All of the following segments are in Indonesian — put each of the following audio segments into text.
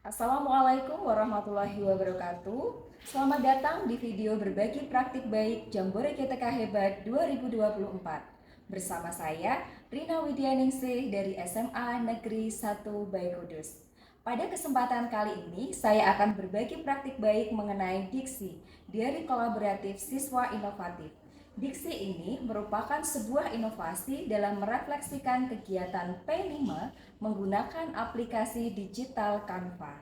Assalamualaikum warahmatullahi wabarakatuh. Selamat datang di video berbagi praktik baik Jambore GTK Hebat 2024. Bersama saya Rina Widyaningsih dari SMA Negeri 1 Baikudus. Pada kesempatan kali ini saya akan berbagi praktik baik mengenai diksi dari kolaboratif siswa inovatif. Diksi ini merupakan sebuah inovasi dalam merefleksikan kegiatan P5 menggunakan aplikasi digital Canva.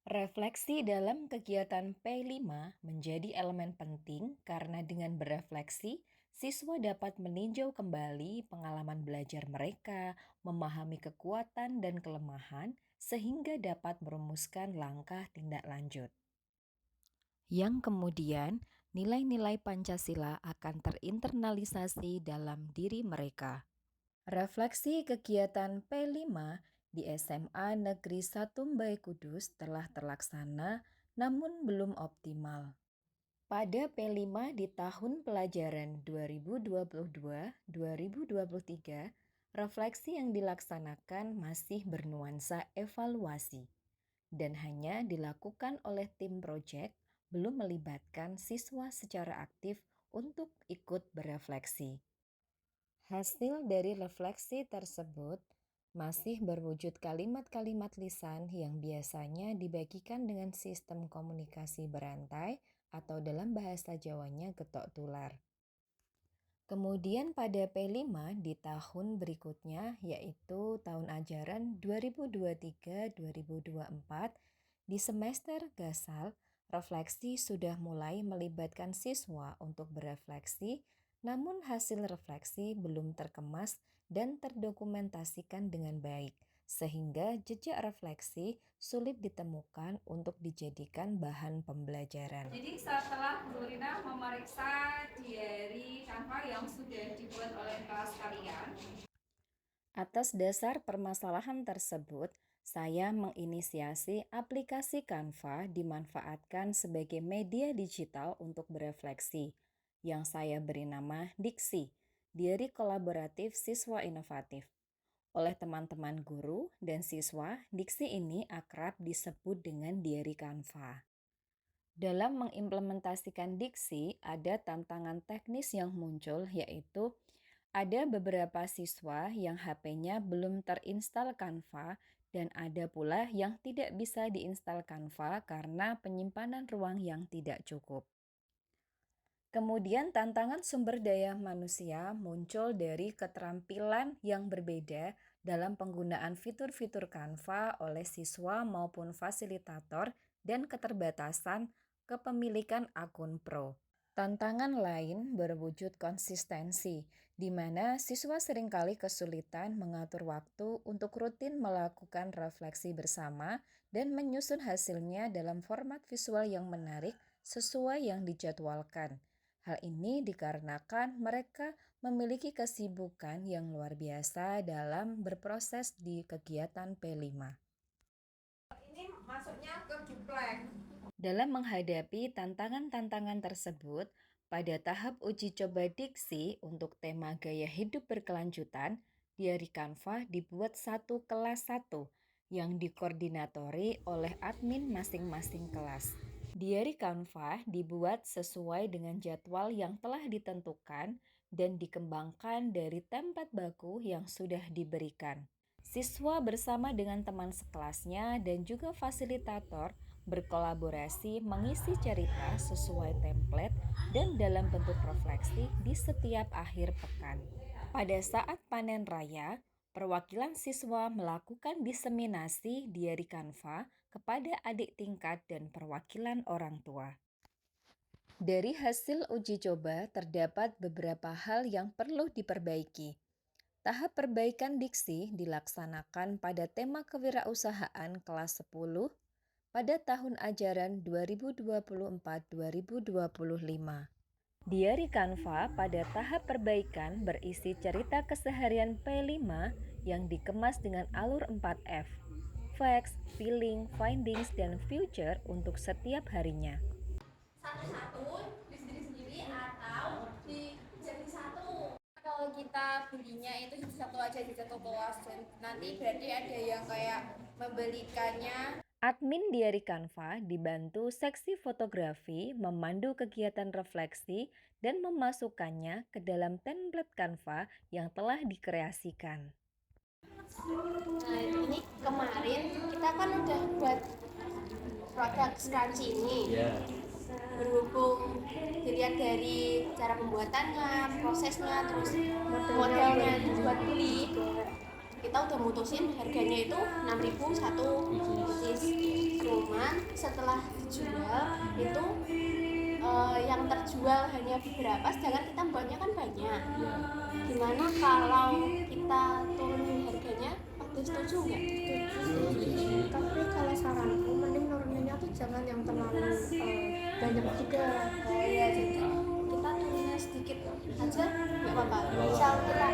Refleksi dalam kegiatan P5 menjadi elemen penting karena dengan berefleksi, siswa dapat meninjau kembali pengalaman belajar mereka, memahami kekuatan dan kelemahan, sehingga dapat merumuskan langkah tindak lanjut. Yang kemudian, nilai-nilai Pancasila akan terinternalisasi dalam diri mereka. Refleksi kegiatan P5 di SMA Negeri 1 Mbae Kudus telah terlaksana namun belum optimal. Pada P5 di tahun pelajaran 2022-2023, refleksi yang dilaksanakan masih bernuansa evaluasi dan hanya dilakukan oleh tim proyek, belum melibatkan siswa secara aktif untuk ikut berefleksi. Hasil dari refleksi tersebut masih berwujud kalimat-kalimat lisan yang biasanya dibagikan dengan sistem komunikasi berantai atau dalam bahasa Jawanya getok tular. Kemudian pada P5 di tahun berikutnya yaitu tahun ajaran 2023-2024 di semester Gasal, refleksi sudah mulai melibatkan siswa untuk berefleksi, namun hasil refleksi belum terkemas dan terdokumentasikan dengan baik, sehingga jejak refleksi sulit ditemukan untuk dijadikan bahan pembelajaran. Jadi setelah Bu Rina memeriksa diary Canva yang sudah dibuat oleh kelas kalian, atas dasar permasalahan tersebut, saya menginisiasi aplikasi Canva dimanfaatkan sebagai media digital untuk berefleksi, yang saya beri nama Diksi, Diary Kolaboratif Siswa Inovatif. Oleh teman-teman guru dan siswa, Diksi ini akrab disebut dengan Diary Canva. Dalam mengimplementasikan diksi, ada tantangan teknis yang muncul, yaitu ada beberapa siswa yang HP-nya belum terinstal Canva dan ada pula yang tidak bisa diinstal Canva karena penyimpanan ruang yang tidak cukup. Kemudian tantangan sumber daya manusia muncul dari keterampilan yang berbeda dalam penggunaan fitur-fitur Canva oleh siswa maupun fasilitator dan keterbatasan kepemilikan akun pro. Tantangan lain berwujud konsistensi, di mana siswa seringkali kesulitan mengatur waktu untuk rutin melakukan refleksi bersama dan menyusun hasilnya dalam format visual yang menarik sesuai yang dijadwalkan. Hal ini dikarenakan mereka memiliki kesibukan yang luar biasa dalam berproses di kegiatan P5. Ini masuknya ke Duplek. Dalam menghadapi tantangan-tantangan tersebut, pada tahap uji coba diksi untuk tema gaya hidup berkelanjutan, Diary Canva dibuat satu kelas 1 yang dikoordinatori oleh admin masing-masing kelas. Diary Canva dibuat sesuai dengan jadwal yang telah ditentukan dan dikembangkan dari template baku yang sudah diberikan. Siswa bersama dengan teman sekelasnya dan juga fasilitator berkolaborasi mengisi cerita sesuai template dan dalam bentuk refleksi di setiap akhir pekan. Pada saat panen raya, perwakilan siswa melakukan diseminasi diary Canva kepada adik tingkat dan perwakilan orang tua. Dari hasil uji coba terdapat beberapa hal yang perlu diperbaiki. Tahap perbaikan diksi dilaksanakan pada tema kewirausahaan kelas 10 pada tahun ajaran 2024-2025. Diary Canva pada tahap perbaikan berisi cerita keseharian P5 yang dikemas dengan alur 4F, facts, feeling, findings, dan future untuk setiap harinya. Satu-satu di sendiri-sendiri atau jadi satu. Kalau kita belinya itu satu aja di satu kelas, nanti berarti ada yang kayak membelikannya. Admin Diary Canva dibantu seksi fotografi memandu kegiatan refleksi dan memasukkannya ke dalam template Canva yang telah dikreasikan. Nah, ini kemarin kita kan udah buat produk scrunch ini. Berhubung dilihat dari cara pembuatannya, prosesnya, terus modelnya dibuat beli, kita udah mutusin harganya itu 6.000 satu pieces. Cuman setelah dijual itu yang terjual hanya beberapa, sedangkan kita buatnya kan banyak. Gimana kalau kita turunin harganya? Waktu setuju nggak? Tapi kalau saranku mending nuruninnya tuh jangan yang terlalu banyak juga. Oh iya, jadi kita turunin sedikit aja nggak apa-apa. Misal kita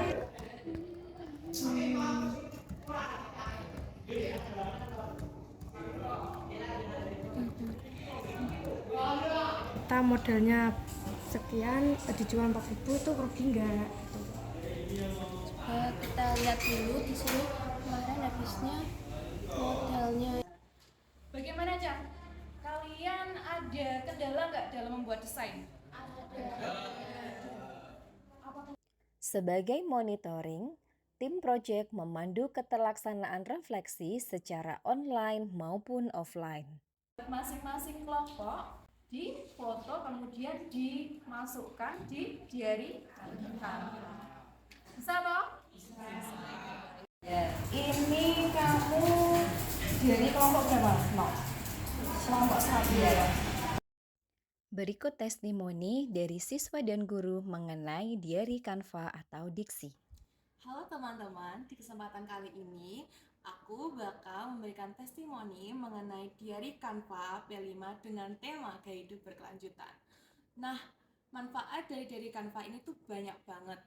Kita modalnya sekian dijual 4.000 tuh rugi nggak? kita lihat dulu di sini kemarin habisnya modalnya. Bagaimana, Cak? Kalian ada kendala nggak dalam membuat desain? Sebagai monitoring, tim proyek memandu keterlaksanaan refleksi secara online maupun offline. Masing-masing kelompok di foto kemudian dimasukkan di diary Canva. Bisa toh? Bisa. Ya, ini kamu diary kelompok berapa? No. Kelompok 1 ya. Berikut testimoni dari siswa dan guru mengenai diary Canva atau diksi. Halo teman-teman, di kesempatan kali ini aku bakal memberikan testimoni mengenai diary Canva P5 dengan tema gaya hidup berkelanjutan. Nah, manfaat dari diary Canva ini tuh banyak banget.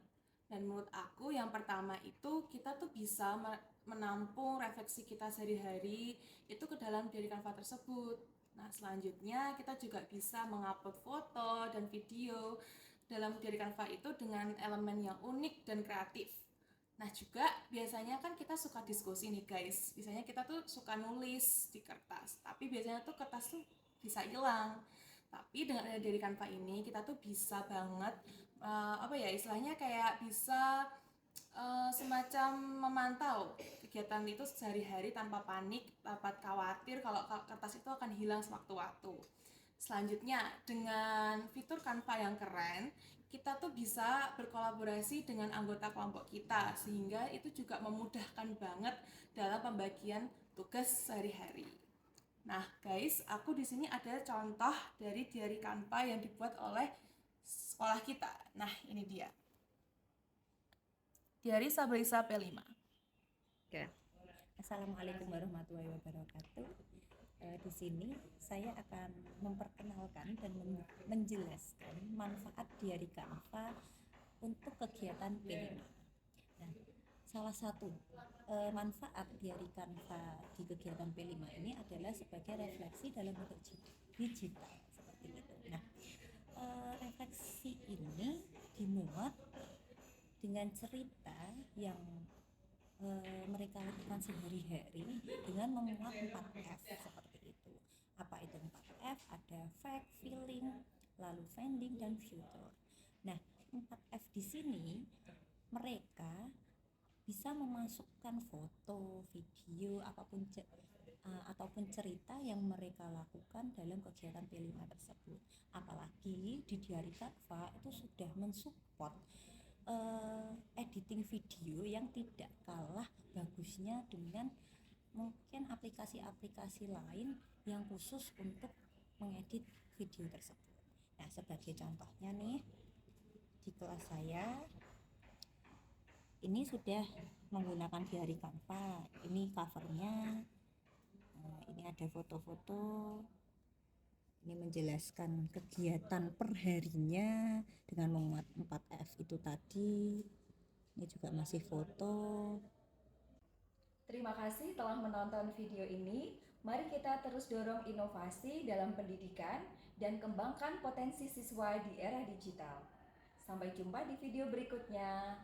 Dan menurut aku yang pertama itu kita tuh bisa menampung refleksi kita sehari-hari itu ke dalam diary Canva tersebut. Nah, selanjutnya kita juga bisa mengupload foto dan video dalam diary Canva itu dengan elemen yang unik dan kreatif. Nah, juga biasanya kan kita suka diskusi nih guys. Biasanya kita tuh suka nulis di kertas, tapi biasanya tuh kertas tuh bisa hilang. Tapi dengan ada dari Canva ini kita tuh bisa banget istilahnya kayak bisa semacam memantau kegiatan itu sehari-hari tanpa panik, tanpa khawatir kalau kertas itu akan hilang sewaktu-waktu. Selanjutnya, dengan fitur Canva yang keren, kita tuh bisa berkolaborasi dengan anggota kelompok kita sehingga itu juga memudahkan banget dalam pembagian tugas sehari-hari. Nah, guys, aku di sini ada contoh dari diary Canva yang dibuat oleh sekolah kita. Nah, ini dia. Diary Sabrisa P5. Oke. Assalamualaikum warahmatullahi wabarakatuh. Di sini saya akan memperkenalkan dan menjelaskan manfaat diary Canva untuk kegiatan P5. Nah, salah satu manfaat diary Canva di kegiatan P5 ini adalah sebagai refleksi dalam bentuk digital seperti itu. Nah, refleksi ini dimuat dengan cerita yang mereka lakukan sehari-hari dengan memuat 4F seperti itu. Apa itu 4F? Ada fact, feeling, lalu finding, dan future. Nah, 4F di sini mereka bisa memasukkan foto, video, ataupun cerita yang mereka lakukan dalam kegiatan P5 tersebut. Apalagi di diary Canva itu sudah mensupport editing video yang tidak kalah bagusnya dengan mungkin aplikasi-aplikasi lain yang khusus untuk mengedit video tersebut. Nah, sebagai contohnya nih, di kelas saya ini sudah menggunakan diary Canva. Ini covernya, ini ada foto-foto. Ini menjelaskan kegiatan perharinya dengan memuat 4F itu tadi. Ini juga masih foto. Terima kasih telah menonton video ini. Mari kita terus dorong inovasi dalam pendidikan dan kembangkan potensi siswa di era digital. Sampai jumpa di video berikutnya.